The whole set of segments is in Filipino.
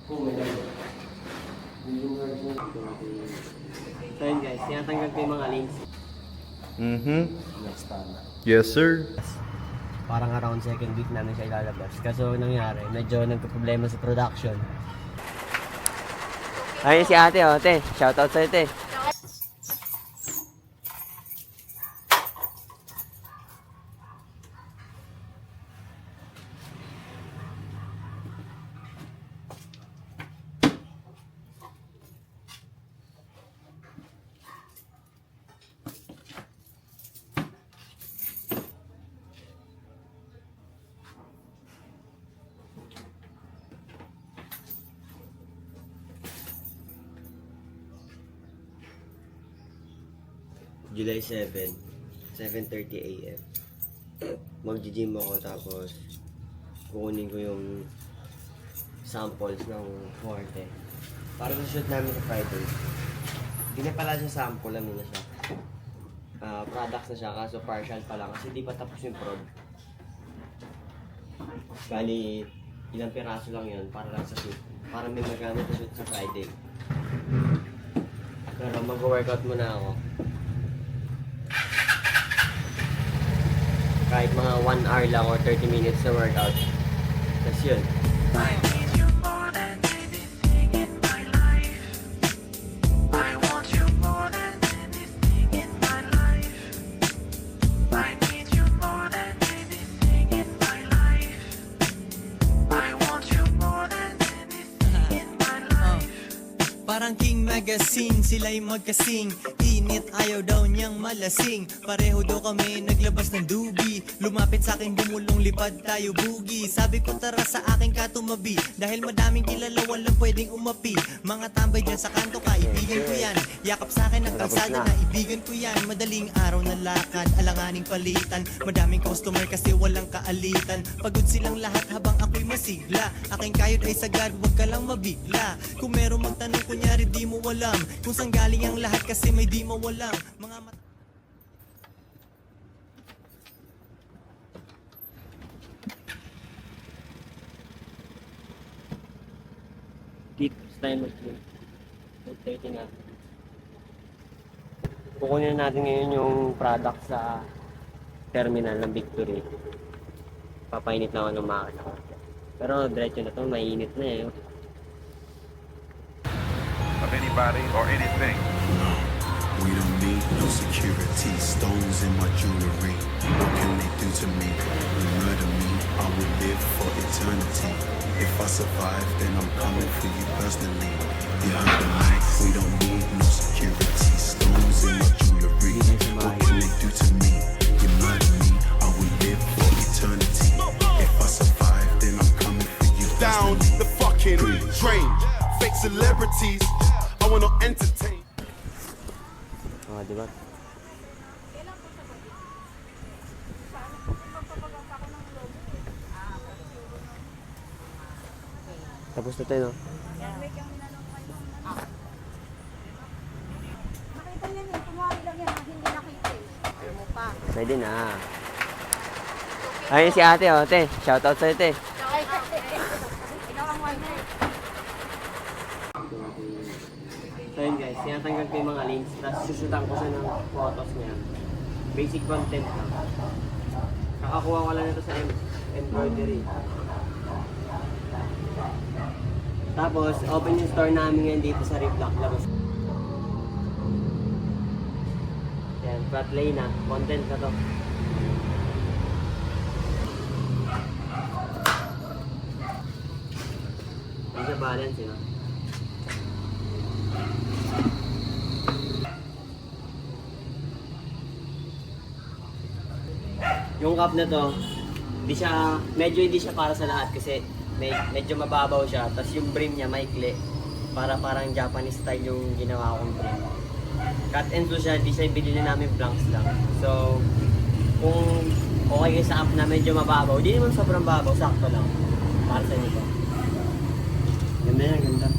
So yun guys, tinatanggal ko yung mga links. Yes, sir. Parang around second week namin siya ilalabas. Kaso nangyari, medyo nagka-problema sa production. Ayun si ate, oh, te. Shoutout sa'yo, te. July 7, 7:30 AM. Mag-gym ako tapos kukunin ko yung samples ng forte. Para sa shoot namin sa Friday. Hindi na pala siya sample, ano na siya. Products na siya, kaso partial pa lang kasi di pa tapos yung prod. Bali, ilang piraso lang yun para lang sa shoot. Para may magamit sa shoot sa Friday. Pero mag-workout muna ako. Kahit mga 1 hour lang or 30 minutes na workout. Tapos yun. Parang King Magazine, sila'y magkasing. Init, ayaw daw niyang malasing. Pareho daw kami naglabas ng dubi. Lumapit sa akin, bumulong, lipad tayo bugi. Sabi ko tara sa akin ka tumabi. Dahil madaming kilala, walang pwedeng umapi. Mga tambay dyan sa kanto, kaibigan ko yan. Yakap sa akin ang kalsada, naibigan ko yan. Madaling araw na lakad, alanganing palitan. Madaming customer kasi walang kaalitan. Pagod silang lahat habang ako'y masigla. Aking kayod ay sagad, wag ka lang mabigla. Kung meron magtanong kunyari di mo alam kung saan galing ang lahat kasi may di mawalang mga Dito tayo mag-gym. 8:30 na. Kukunin natin ngayon yung product sa terminal ng Victory. Papainit na ako ng makina. Pero diretso na to, mainit na eh. Of anybody or anything. We don't need no security, stones in my jewelry. What can they do to me? They murder me, I will live for eternity. If I survive, then I'm coming for you personally. You heard the lights. We don't need no security, stones in my jewelry. What can they do to me? You murder me, I will live for eternity. If I survive, then I'm coming for you down personally. the fucking drain. Fake celebrities, I wanna entertain. Diba? Tapos na tayo, no? Nakita niya niya, tumawag lang yan, hindi nakita eh. Ayaw mo pa. Pwede na. Ayun si ate, oh, te. Shoutout sa'yo, te. Ikaw ang winner. So yun guys, tinatanggal ko yung mga links, tapos susutan ko siya ng photos niya. Basic content lang. Kakakuha ko lang ito sa embroidery. Tapos, open yung store namin ngayon dito sa Reflock. Labas. Yan, flat lay na. Content na to. Hindi siya balance, yun. Yung cup na to, medyo hindi siya para sa lahat kasi medyo mababaw siya. Tapos yung brim niya maikli. Para parang Japanese style yung ginawa kong brim. Cut and sew siya, hindi siya binili namin blanks lang. So, kung okay kayo sa cup na medyo mababaw, hindi naman sobrang babaw, sakto lang. Para sa inyo. Ganda yan, ganda.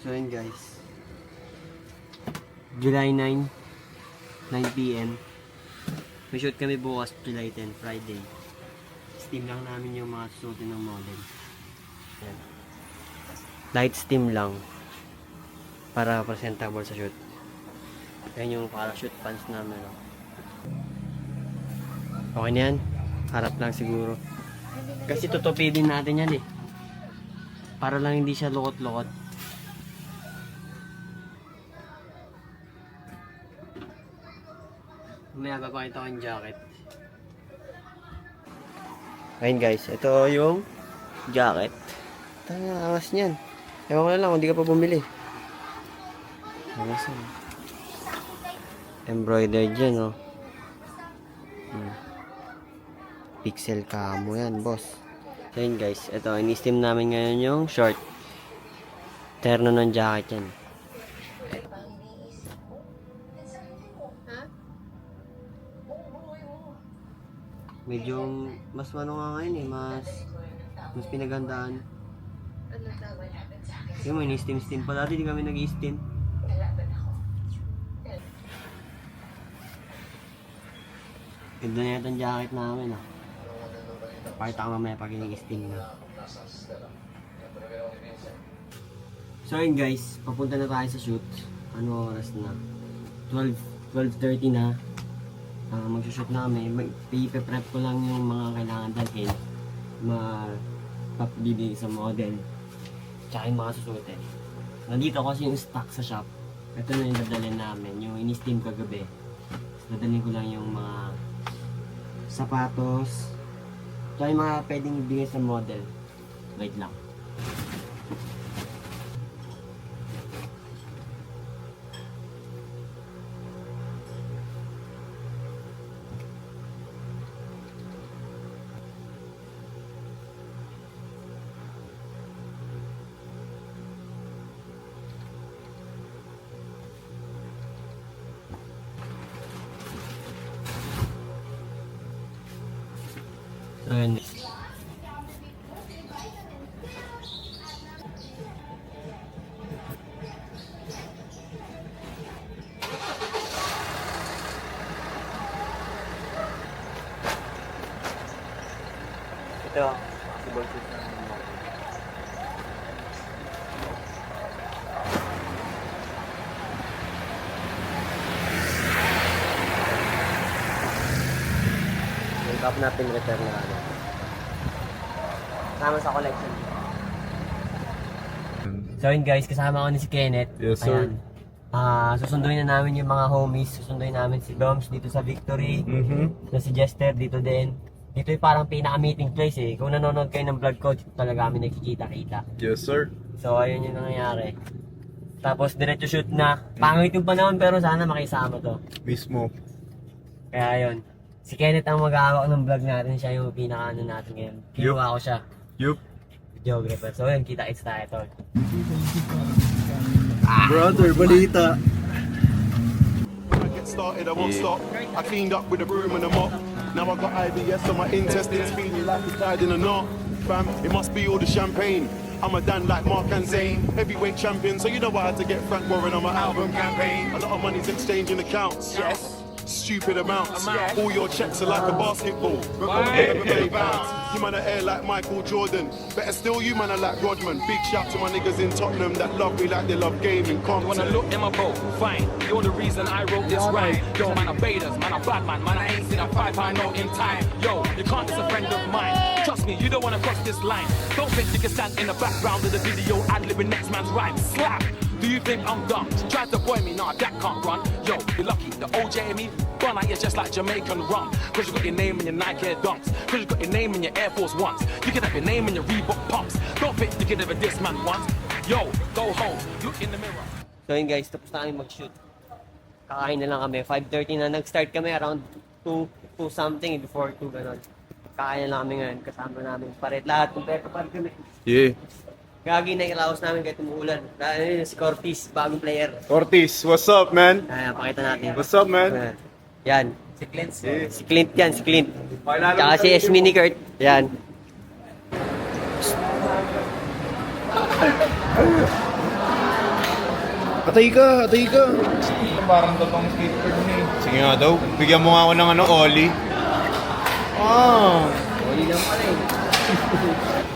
So yun guys, July 9, 9 PM. May shoot kami bukas, July 10, Friday. Steam lang namin yung mga susutin ng model. Yan. Light steam lang. Para presentable sa shoot. Yan yung parachute pants namin. Oh. Okay na yan. Harap lang siguro. Kasi tutupidin natin yan eh. Para lang hindi siya lukot-lukot. May papakita ko yung jacket. Ayun guys, ito yung jacket. Tanga, angas niyan. Ewan ko na lang kung di ka pa bumili. Angas yan. Embroidered dyan, oh. Pixel camo yan, boss. So yun guys, ito, in-steam namin ngayon yung short. Terno ng jacket yan. Medyo mas ano nga ngayon eh, mas pinagandaan. Yung may ni-steam pa dati, di kami nag-i-steam. Ganda na yata ang jacket namin ah. Pakita ko mamaya pag i-steam na. So yun guys, papunta na tayo sa shoot. Ano oras na? 12:30 na. Magsushoot namin. Ipe-prep ko lang yung mga kailangan dalhin. Mapapibigay sa model. Tsaka yung mga susutin. Nandito kasi yung stock sa shop. Ito na yung dadalhin namin. Yung in-steam kagabi. Dadalhin ko lang yung mga sapatos. Tsaka yung mga pwedeng ibigay sa model. Wait lang. So, yun. Ito, si Bolsus na naman. Yung cup na pin-return na ano. Kasama sa collection. So yun guys, kasama ko ni si Kenneth. Yes, sir. Ayan. Susunduin na namin yung mga homies. Susunduin namin si Doms dito sa Victory. Na si Jester dito din. Dito yung parang pinaka-meeting place eh. Kung nanonood kayo ng vlog ko, dito talaga kami nakikita-kita. Yes, sir. So ayun yung nangyayari. Tapos diretso shoot na. Pangit yung panahon pero sana makisama to. Mismo. Kaya yun. Si Kenneth ang mag-aawak ng vlog natin. Siya yung pinaka-ano natin ngayon. Kinuha ko siya. Yup. Videographer. So yun, kita-kits tayo tol. Brother, balita. When I get started, I won't stop. I cleaned up with a broom and a mop. Now I got IBS on my intestines, feeling like it's tied in a knot. Fam, it must be all the champagne. I'm a Dan like Mark and Zayn, heavyweight champion, so you know I had to get Frank Warren on my album campaign. A lot of money's exchanging accounts. Yes. Stupid amounts. All your checks are like a basketball. Never play bounce. You man are air like Michael Jordan. Better still, you man are like Rodman. Big shout to my niggas in Tottenham that love me like they love gaming. You wanna look in my boat? Fine. You're the reason I wrote this rhyme. Yo, man, I'm Baders, man, I'm Batman, man, I ain't seen a £5 note in time. Yo, you can't diss a friend of mine. Trust me, you don't wanna cross this line. Don't think you can stand in the background of the video ad-libbing next man's rhyme. Slap! Do you think I'm dumb? Try to boy me, nah, that can't run. Yo, you're lucky, the OJ and me, run out here just like Jamaican rum. Cause you got your name in your Nike Air Dunks. Cause you got your name in your Air Force Ones. You can have your name in your Reebok pumps. Don't think you can ever diss man once. Yo, go home, look in the mirror. So yun guys, tapos na kami mag-shoot. Kakain na lang kami. 5:30 na nag-start kami, around 2 something, before 2 gano'n. Kakain na lang kami ngayon, kasama namin. Paret lahat, kumpleto pa rin kami. Yeah. Gagi na ilaos namin kahit umuulan. Dahil si Cortis, bagong player. Ortiz, what's up, man? Ayan, pakita natin. What's up, man? Yan. Si Clint. Si Clint yan, si Clint. Tsaka si Esme ni Kurt. Yan. Atay ka, atay ka. Parang totoong skateboard ni. Sige nga daw, bigyan mo nga ako ng ollie. Ah. Huli lang pala eh.